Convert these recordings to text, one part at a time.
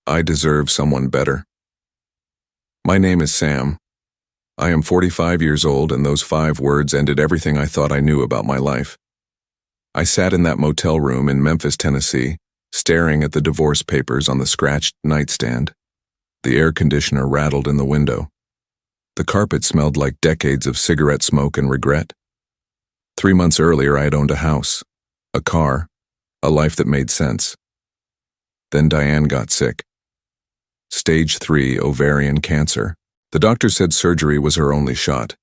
I deserve someone better. My name is Sam. I am 45 years old, and those 5 words ended everything I thought I knew about my life. I sat in that motel room in Memphis, Tennessee, staring at the divorce papers on the scratched nightstand. The air conditioner rattled in the window. The carpet smelled like decades of cigarette smoke and regret. 3 months earlier, I had owned a house, a car, a life that made sense. Then Diane got sick. Stage 3 ovarian cancer. The doctor said surgery was her only shot,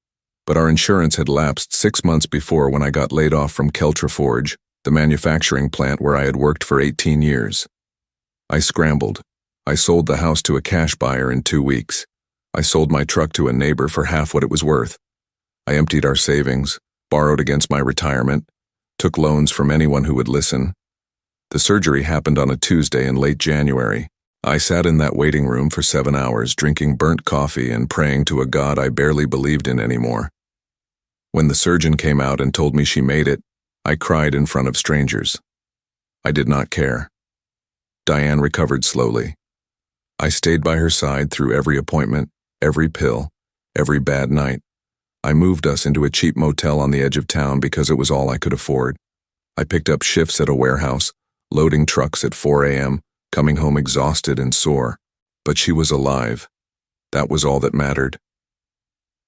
but our insurance had lapsed 6 months before when I got laid off from Keltraforge, the manufacturing plant where I had worked for 18 years. I scrambled. I sold the house to a cash buyer in 2 weeks. I sold my truck to a neighbor for half what it was worth. I emptied our savings, borrowed against my retirement, took loans from anyone who would listen. The surgery happened on a Tuesday in late January. I sat in that waiting room for 7 hours, drinking burnt coffee and praying to a God I barely believed in anymore. When the surgeon came out and told me she made it, I cried in front of strangers. I did not care. Diane recovered slowly. I stayed by her side through every appointment, every pill, every bad night. I moved us into a cheap motel on the edge of town because it was all I could afford. I picked up shifts at a warehouse, loading trucks at 4 a.m., coming home exhausted and sore. But she was alive. That was all that mattered.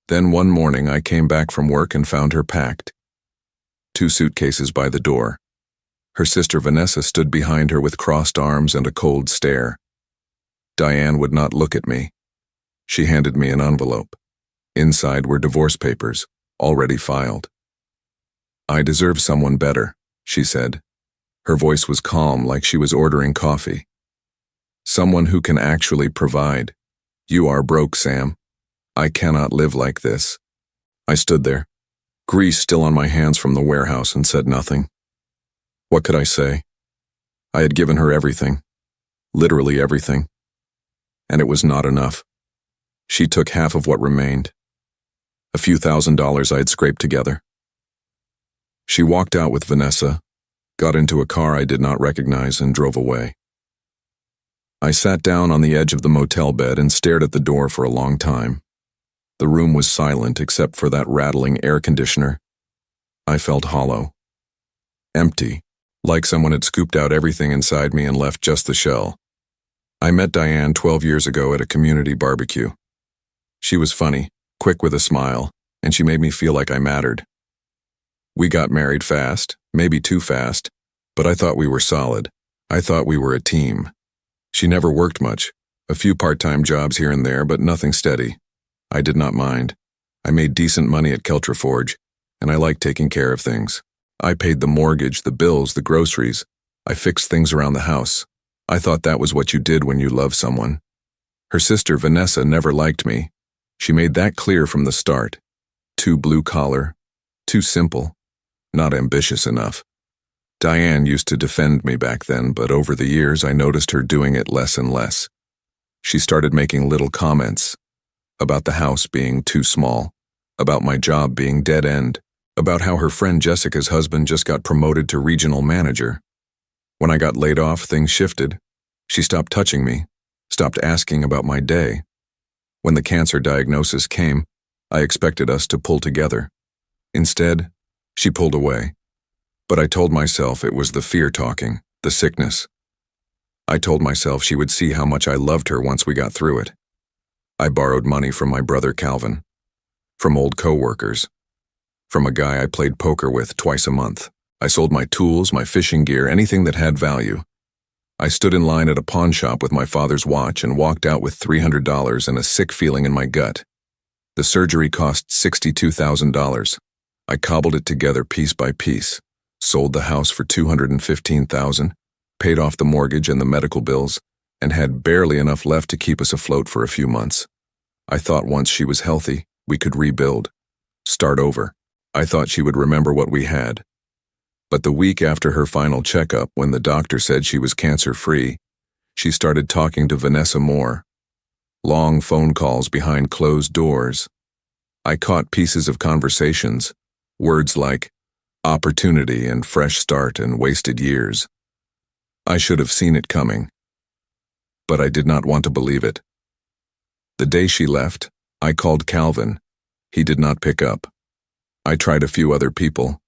Then one morning I came back from work and found her packed. 2 suitcases by the door. Her sister Vanessa stood behind her with crossed arms and a cold stare. Diane would not look at me. She handed me an envelope. Inside were divorce papers, already filed. "I deserve someone better," she said. Her voice was calm, like she was ordering coffee. "Someone who can actually provide. You are broke, Sam. I cannot live like this." I stood there, grease still on my hands from the warehouse, and said nothing. What could I say? I had given her everything, literally everything. And it was not enough. She took half of what remained. A few $1,000s I had scraped together. She walked out with Vanessa, got into a car I did not recognize, and drove away. I sat down on the edge of the motel bed and stared at the door for a long time. The room was silent except for that rattling air conditioner. I felt hollow. Empty, like someone had scooped out everything inside me and left just the shell. I met Diane 12 years ago at a community barbecue. She was funny, quick with a smile, and she made me feel like I mattered. We got married fast, maybe too fast, but I thought we were solid. I thought we were a team. She never worked much, a few part-time jobs here and there, but nothing steady. I did not mind. I made decent money at Keltraforge, and I liked taking care of things. I paid the mortgage, the bills, the groceries. I fixed things around the house. I thought that was what you did when you love someone. Her sister Vanessa never liked me. She made that clear from the start. Too blue-collar, too simple, not ambitious enough. Diane used to defend me back then, but over the years I noticed her doing it less and less. She started making little comments about the house being too small, about my job being dead-end, about how her friend Jessica's husband just got promoted to regional manager. When I got laid off, things shifted. She stopped touching me, stopped asking about my day. When the cancer diagnosis came, I expected us to pull together. Instead, she pulled away. But I told myself it was the fear talking, the sickness. I told myself she would see how much I loved her once we got through it. I borrowed money from my brother Calvin, from old co-workers, from a guy I played poker with twice a month. I sold my tools, my fishing gear, anything that had value. I stood in line at a pawn shop with my father's watch and walked out with $300 and a sick feeling in my gut. The surgery cost $62,000. I cobbled it together piece by piece, sold the house for $215,000, paid off the mortgage and the medical bills, and had barely enough left to keep us afloat for a few months. I thought once she was healthy, we could rebuild, start over. I thought she would remember what we had. But the week after her final checkup, when the doctor said she was cancer-free, she started talking to Vanessa more. Long phone calls behind closed doors. I caught pieces of conversations, words like opportunity and fresh start and wasted years. I should have seen it coming. but I did not want to believe it. The day she left, I called Calvin. He did not pick up. I tried a few other people.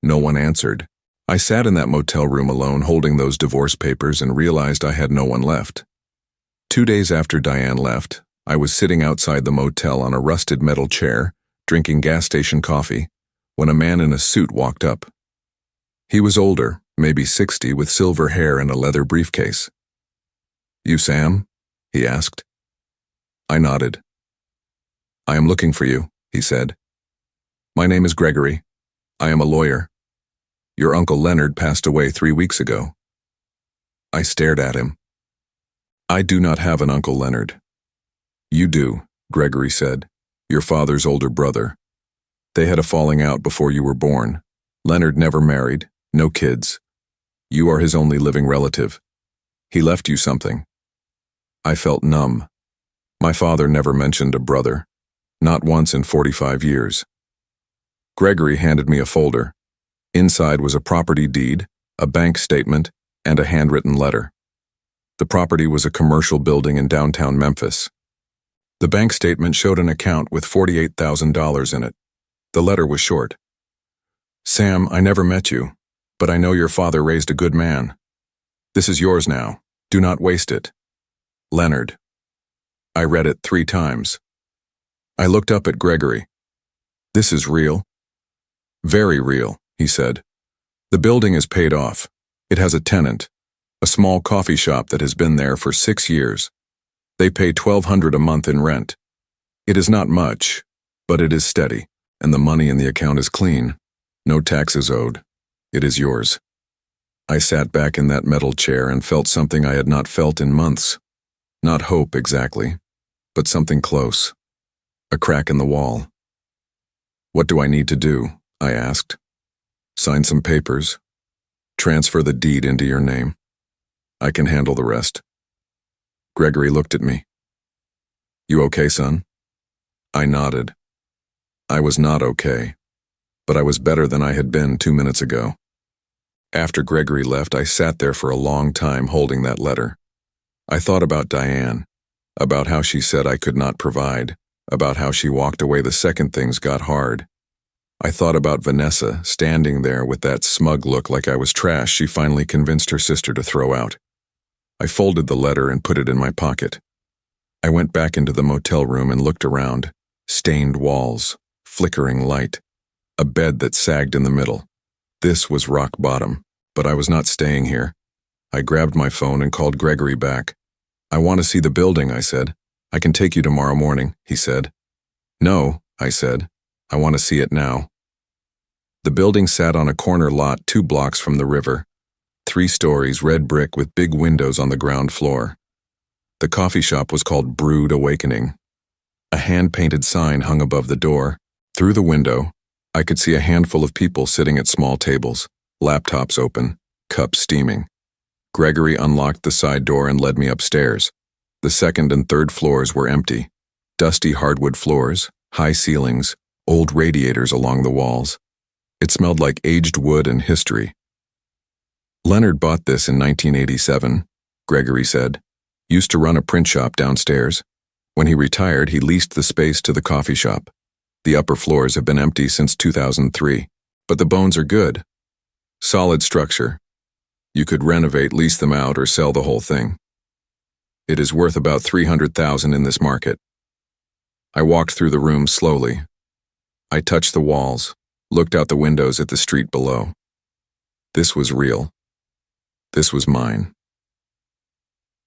No one answered. I sat in that motel room alone holding those divorce papers and realized I had no one left. 2 days after Diane left, I was sitting outside the motel on a rusted metal chair, drinking gas station coffee, when a man in a suit walked up. He was older, maybe 60, with silver hair and a leather briefcase. "You Sam?" he asked. I nodded. "I am looking for you," he said. "My name is Gregory. I am a lawyer. Your Uncle Leonard passed away 3 weeks ago." I stared at him. "I do not have an Uncle Leonard." "You do," Gregory said. "Your father's older brother. They had a falling out before you were born. Leonard never married, no kids. You are his only living relative. He left you something." I felt numb. My father never mentioned a brother, not once in 45 years. Gregory handed me a folder. Inside was a property deed, a bank statement, and a handwritten letter. The property was a commercial building in downtown Memphis. The bank statement showed an account with $48,000 in it. The letter was short. "Sam, I never met you, but I know your father raised a good man. This is yours now. Do not waste it. Leonard." I read it 3 times. I looked up at Gregory. "This is real?" "Very real," he said. "The building is paid off. It has a tenant, a small coffee shop that has been there for 6 years. They pay $1,200 a month in rent. It is not much, but it is steady, and the money in the account is clean. No taxes owed. It is yours." I sat back in that metal chair and felt something I had not felt in months. Not hope exactly, but something close. A crack in the wall. "What do I need to do?" I asked. "Sign some papers. Transfer the deed into your name. I can handle the rest." Gregory looked at me. "You okay, son?" I nodded. I was not okay, but I was better than I had been 2 minutes ago. After Gregory left, I sat there for a long time holding that letter. I thought about Diane, about how she said I could not provide, about how she walked away the second things got hard. I thought about Vanessa standing there with that smug look like I was trash she finally convinced her sister to throw out. I folded the letter and put it in my pocket. I went back into the motel room and looked around. Stained walls, flickering light, a bed that sagged in the middle. This was rock bottom, but I was not staying here. I grabbed my phone and called Gregory back. "I want to see the building," I said. "I can take you tomorrow morning," he said. "No," I said. "I want to see it now." The building sat on a corner lot 2 blocks from the river. 3 stories, red brick with big windows on the ground floor. The coffee shop was called Brood Awakening. A hand-painted sign hung above the door. Through the window, I could see a handful of people sitting at small tables, laptops open, cups steaming. Gregory unlocked the side door and led me upstairs. The 2nd and 3rd floors were empty. Dusty hardwood floors, high ceilings, old radiators along the walls. It smelled like aged wood and history. "Leonard bought this in 1987, Gregory said. "Used to run a print shop downstairs. When he retired, he leased the space to the coffee shop. The upper floors have been empty since 2003, but the bones are good. Solid structure. You could renovate, lease them out, or sell the whole thing. It is worth about $300,000 in this market." I walked through the room slowly. I touched the walls, looked out the windows at the street below. This was real. This was mine.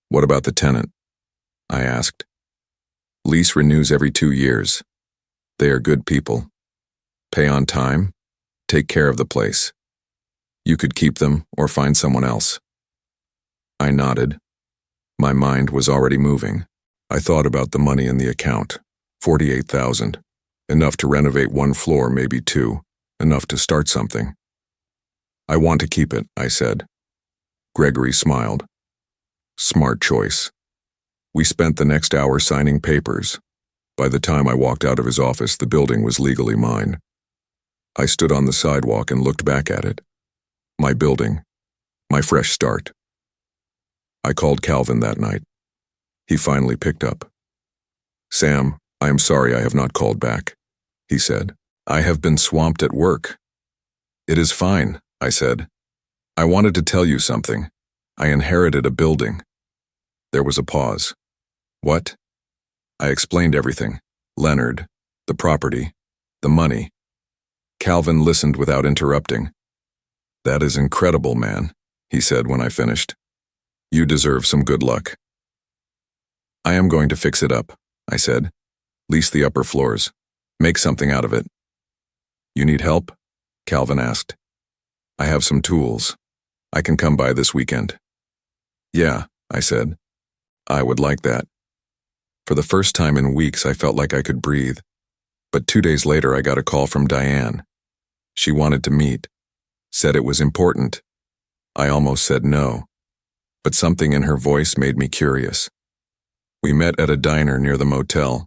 "What about the tenant?" I asked. "Lease renews every 2 years. They are good people. Pay on time, take care of the place. You could keep them or find someone else." I nodded. My mind was already moving. I thought about the money in the account, $48,000, enough to renovate 1 floor, maybe 2, enough to start something. "I want to keep it," I said. Gregory smiled. "Smart choice." We spent the next hour signing papers. By the time I walked out of his office, the building was legally mine. I stood on the sidewalk and looked back at it. My building, my fresh start. I called Calvin that night. He finally picked up. "Sam, I am sorry I have not called back," he said. "I have been swamped at work." "It is fine," I said. "I wanted to tell you something. I inherited a building." There was a pause. "What?" I explained everything. Leonard, the property, the money. Calvin listened without interrupting. "That is incredible, man," he said when I finished. "You deserve some good luck." "I am going to fix it up," I said. "Lease the upper floors. Make something out of it." "You need help?" Calvin asked. "I have some tools. I can come by this weekend." "Yeah," I said. "I would like that." For the first time in weeks, I felt like I could breathe. But 2 days later, I got a call from Diane. She wanted to meet, said it was important. I almost said no, but something in her voice made me curious. We met at a diner near the motel.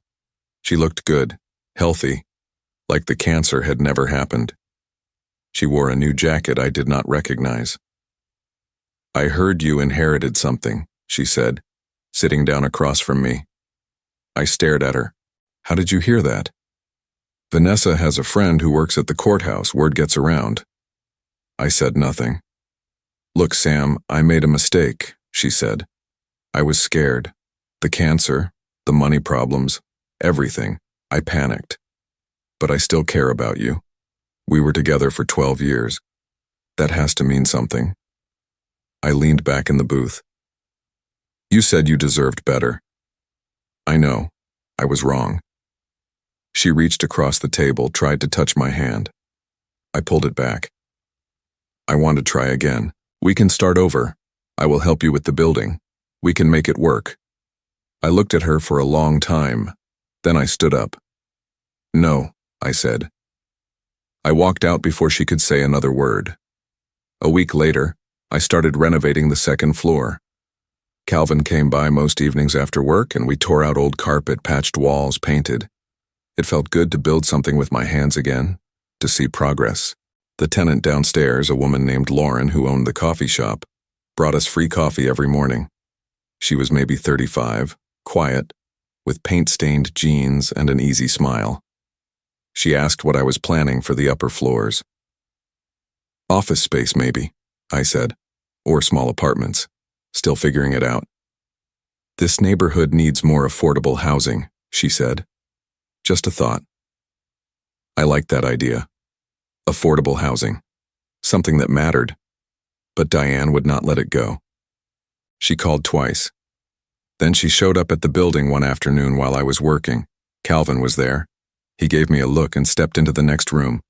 She looked good, healthy, like the cancer had never happened. She wore a new jacket I did not recognize. "I heard you inherited something," she said, sitting down across from me. I stared at her. "How did you hear that?" "Vanessa has a friend who works at the courthouse. Word gets around." I said nothing. "Look, Sam, I made a mistake," she said. "I was scared. The cancer, the money problems, everything. I panicked. But I still care about you. We were together for 12 years. That has to mean something." I leaned back in the booth. "You said you deserved better." "I know. I was wrong." She reached across the table, tried to touch my hand. I pulled it back. "I want to try again. We can start over. I will help you with the building. We can make it work." I looked at her for a long time. Then I stood up. "No," I said. I walked out before she could say another word. A week later, I started renovating the second floor. Calvin came by most evenings after work, and we tore out old carpet, patched walls, painted. It felt good to build something with my hands again, to see progress. The tenant downstairs, a woman named Lauren who owned the coffee shop, brought us free coffee every morning. She was maybe 35, quiet, with paint-stained jeans and an easy smile. She asked what I was planning for the upper floors. "Office space, maybe," I said, "or small apartments. Still figuring it out." "This neighborhood needs more affordable housing," she said. Just a thought. I liked that idea. Affordable housing. Something that mattered. But Diane would not let it go. She called twice. Then she showed up at the building one afternoon while I was working. Calvin was there. He gave me a look and stepped into the next room.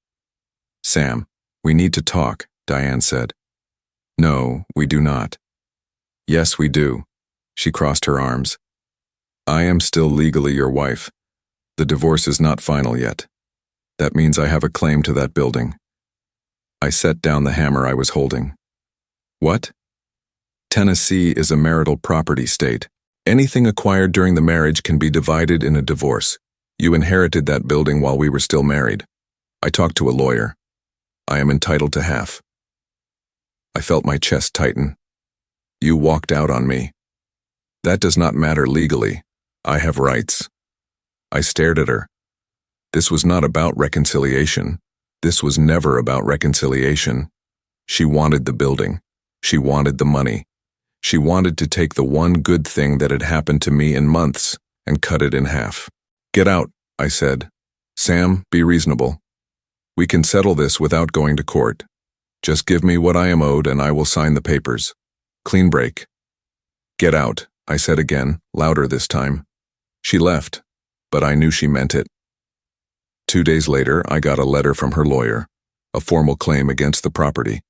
"Sam, we need to talk," Diane said. "No, we do not." "Yes, we do." She crossed her arms. "I am still legally your wife. The divorce is not final yet. That means I have a claim to that building." I set down the hammer I was holding. "What?" "Tennessee is a marital property state. Anything acquired during the marriage can be divided in a divorce. You inherited that building while we were still married. I talked to a lawyer. I am entitled to half." I felt my chest tighten. "You walked out on me." "That does not matter legally. I have rights." I stared at her. This was not about reconciliation. This was never about reconciliation. She wanted the building. She wanted the money. She wanted to take the one good thing that had happened to me in months and cut it in half. "Get out," I said. "Sam, be reasonable. We can settle this without going to court. Just give me what I am owed and I will sign the papers. Clean break." "Get out," I said again, louder this time. She left, but I knew she meant it. 2 days later, I got a letter from her lawyer, a formal claim against the property.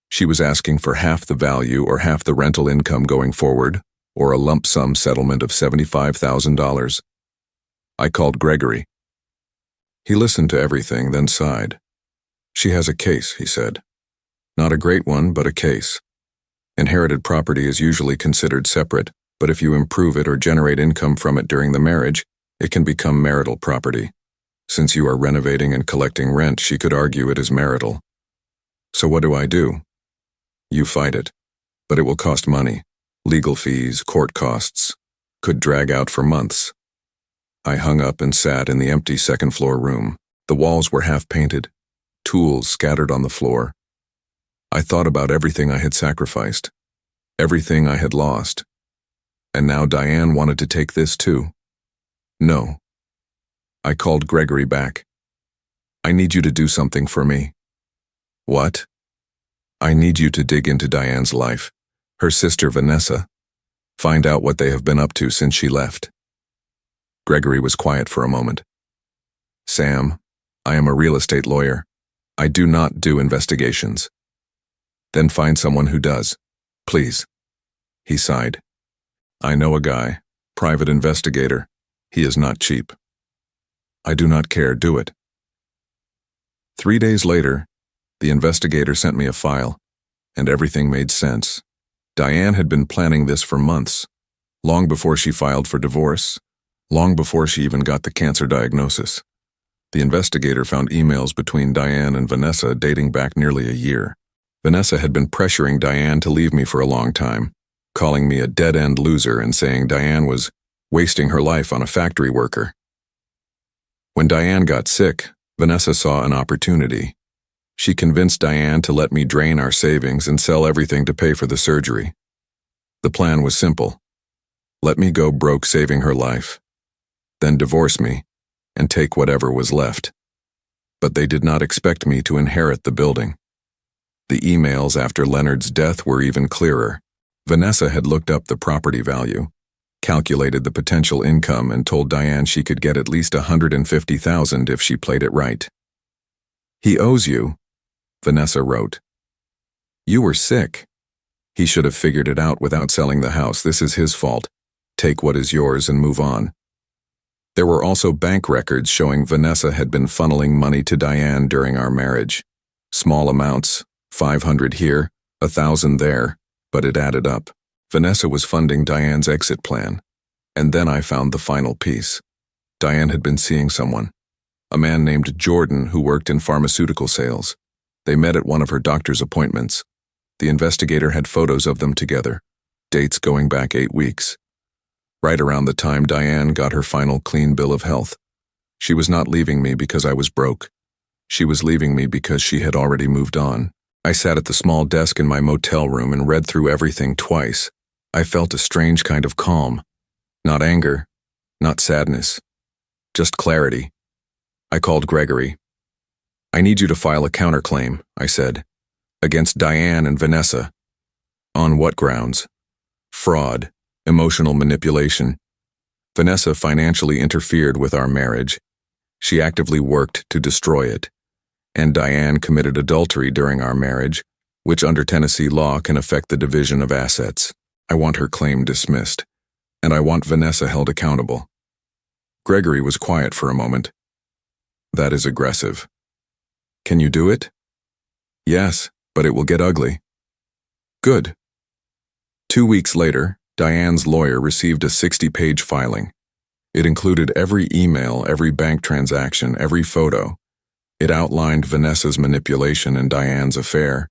She was asking for half the value or half the rental income going forward, or a lump sum settlement of $75,000. I called Gregory. He listened to everything, then sighed. "She has a case," he said. "Not a great one, but a case. Inherited property is usually considered separate, but if you improve it or generate income from it during the marriage, it can become marital property. Since you are renovating and collecting rent, she could argue it is marital. So what do? You fight it, but it will cost money, legal fees, court costs. could drag out for months. I hung up and sat in the empty second-floor room. The walls were half-painted, tools scattered on the floor. I thought about everything I had sacrificed, everything I had lost. And now Diane wanted to take this too. No. I called Gregory back. I need you to do something for me. What? I need you to dig into Diane's life, her sister Vanessa. Find out what they have been up to since she left. Gregory was quiet for a moment. Sam, I am a real estate lawyer. I do not do investigations. Then find someone who does, please. He sighed. I know a guy, private investigator. He is not cheap. I do not care, do it. 3 days later, the investigator sent me a file, and everything made sense. Diane had been planning this for months, long before she filed for divorce, long before she even got the cancer diagnosis. The investigator found emails between Diane and Vanessa dating back nearly a year. Vanessa had been pressuring Diane to leave me for a long time, calling me a dead-end loser and saying Diane was wasting her life on a factory worker. When Diane got sick, Vanessa saw an opportunity. She convinced Diane to let me drain our savings and sell everything to pay for the surgery. The plan was simple. Let me go broke saving her life, then divorce me and take whatever was left. But they did not expect me to inherit the building. The emails after Leonard's death were even clearer. Vanessa had looked up the property value, calculated the potential income, and told Diane she could get at least $150,000 if she played it right. He owes you, Vanessa wrote. You were sick. He should have figured it out without selling the house. This is his fault. Take what is yours and move on. There were also bank records showing Vanessa had been funneling money to Diane during our marriage. Small amounts, $500 here, $1,000 there, but it added up. Vanessa was funding Diane's exit plan. And then I found the final piece. Diane had been seeing someone, a man named Jordan who worked in pharmaceutical sales. They met at one of her doctor's appointments. The investigator had photos of them together, dates going back 8 weeks. Right around the time Diane got her final clean bill of health. She was not leaving me because I was broke. She was leaving me because she had already moved on. I sat at the small desk in my motel room and read through everything twice. I felt a strange kind of calm. Not anger, not sadness, just clarity. I called Gregory. I need you to file a counterclaim, I said, against Diane and Vanessa. On what grounds? Fraud, emotional manipulation. Vanessa financially interfered with our marriage. She actively worked to destroy it. And Diane committed adultery during our marriage, which under Tennessee law can affect the division of assets. I want her claim dismissed, and I want Vanessa held accountable. Gregory was quiet for a moment. That is aggressive. Can you do it? Yes, but it will get ugly. Good. 2 weeks later, Diane's lawyer received a 60-page filing. It included every email, every bank transaction, every photo. It outlined Vanessa's manipulation and Diane's affair.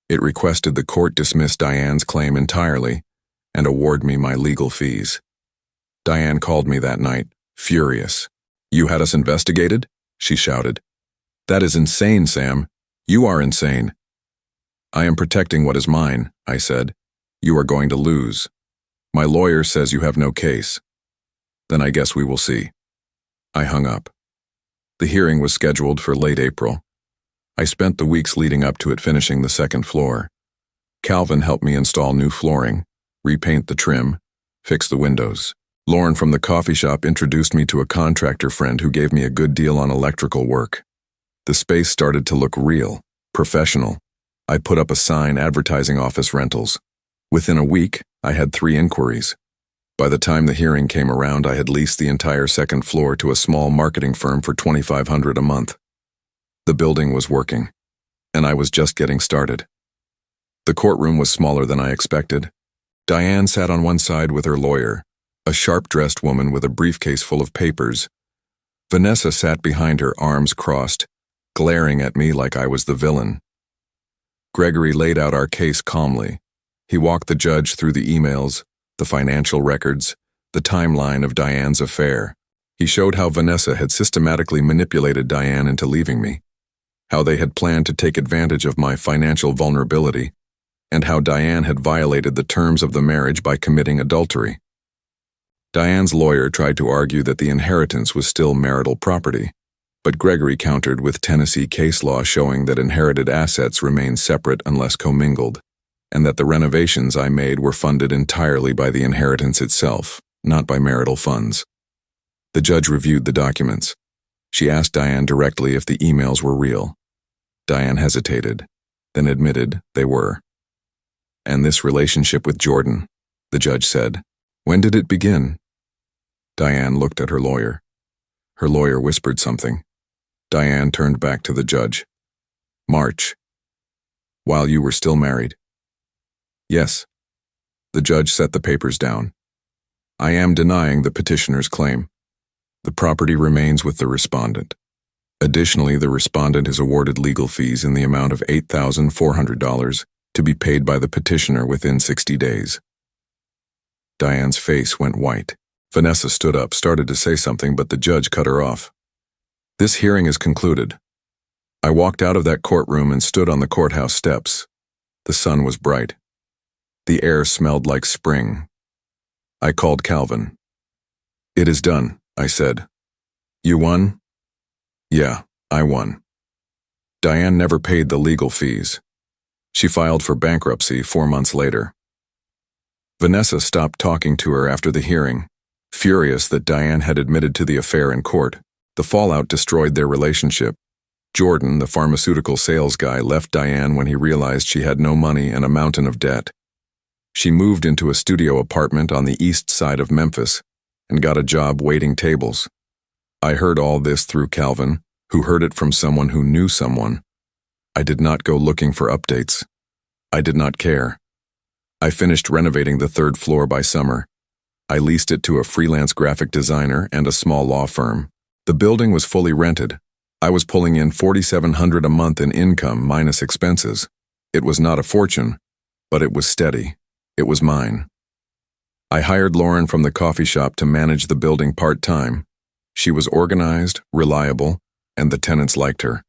It requested the court dismiss Diane's claim entirely and award me my legal fees. Diane called me that night, furious. You had us investigated? She shouted. That is insane, Sam. You are insane. I am protecting what is mine, I said. You are going to lose. My lawyer says you have no case. Then I guess we will see. I hung up. The hearing was scheduled for late April. I spent the weeks leading up to it finishing the second floor. Calvin helped me install new flooring, repaint the trim, fix the windows. Lauren from the coffee shop introduced me to a contractor friend who gave me a good deal on electrical work. The space started to look real, professional. I put up a sign advertising office rentals. Within a week, I had 3 inquiries. By the time the hearing came around, I had leased the entire second floor to a small marketing firm for $2,500 a month. The building was working, and I was just getting started. The courtroom was smaller than I expected. Diane sat on one side with her lawyer, a sharp-dressed woman with a briefcase full of papers. Vanessa sat behind her, arms crossed, glaring at me like I was the villain. Gregory laid out our case calmly. He walked the judge through the emails, the financial records, the timeline of Diane's affair. He showed how Vanessa had systematically manipulated Diane into leaving me, how they had planned to take advantage of my financial vulnerability, and how Diane had violated the terms of the marriage by committing adultery. Diane's lawyer tried to argue that the inheritance was still marital property, but Gregory countered with Tennessee case law showing that inherited assets remain separate unless commingled, and that the renovations I made were funded entirely by the inheritance itself, not by marital funds. The judge reviewed the documents. She asked Diane directly if the emails were real. Diane hesitated, then admitted they were. "And this relationship with Jordan," the judge said, "when did it begin?" Diane looked at her lawyer. Her lawyer whispered something. Diane turned back to the judge. "March. While you were still married." "Yes." The judge set the papers down. "I am denying the petitioner's claim. The property remains with the respondent. Additionally, the respondent is awarded legal fees in the amount of $8,400 to be paid by the petitioner within 60 days. Diane's face went white. Vanessa stood up, started to say something, but the judge cut her off. "This hearing is concluded." I walked out of that courtroom and stood on the courthouse steps. The sun was bright. The air smelled like spring. I called Calvin. "It is done," I said. "You won?" "Yeah, I won." Diane never paid the legal fees. She filed for bankruptcy 4 months later. Vanessa stopped talking to her after the hearing, furious that Diane had admitted to the affair in court. The fallout destroyed their relationship. Jordan, the pharmaceutical sales guy, left Diane when he realized she had no money and a mountain of debt. She moved into a studio apartment on the east side of Memphis and got a job waiting tables. I heard all this through Calvin, who heard it from someone who knew someone. I did not go looking for updates. I did not care. I finished renovating the 3rd floor by summer. I leased it to a freelance graphic designer and a small law firm. The building was fully rented. I was pulling in $4,700 a month in income minus expenses. It was not a fortune, but it was steady. It was mine. I hired Lauren from the coffee shop to manage the building part-time. She was organized, reliable, and the tenants liked her.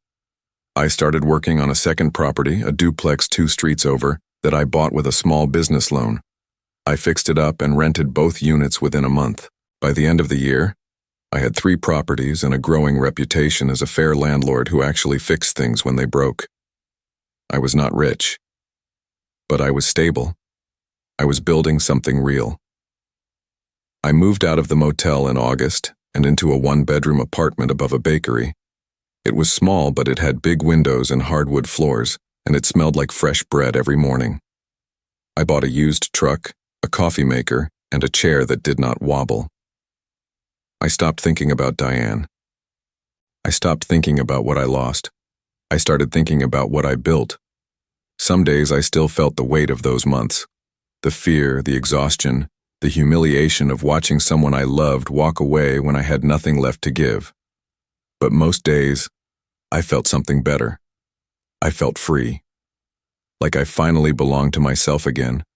I started working on a second property, a duplex 2 streets over, that I bought with a small business loan. I fixed it up and rented both units within a month. By the end of the year, I had 3 properties and a growing reputation as a fair landlord who actually fixed things when they broke. I was not rich, but I was stable. I was building something real. I moved out of the motel in August and into a 1-bedroom apartment above a bakery. It was small, but it had big windows and hardwood floors, and it smelled like fresh bread every morning. I bought a used truck, a coffee maker, and a chair that did not wobble. I stopped thinking about Diane. I stopped thinking about what I lost. I started thinking about what I built. Some days I still felt the weight of those months. The fear, the exhaustion, the humiliation of watching someone I loved walk away when I had nothing left to give. But most days, I felt something better. I felt free. Like I finally belonged to myself again,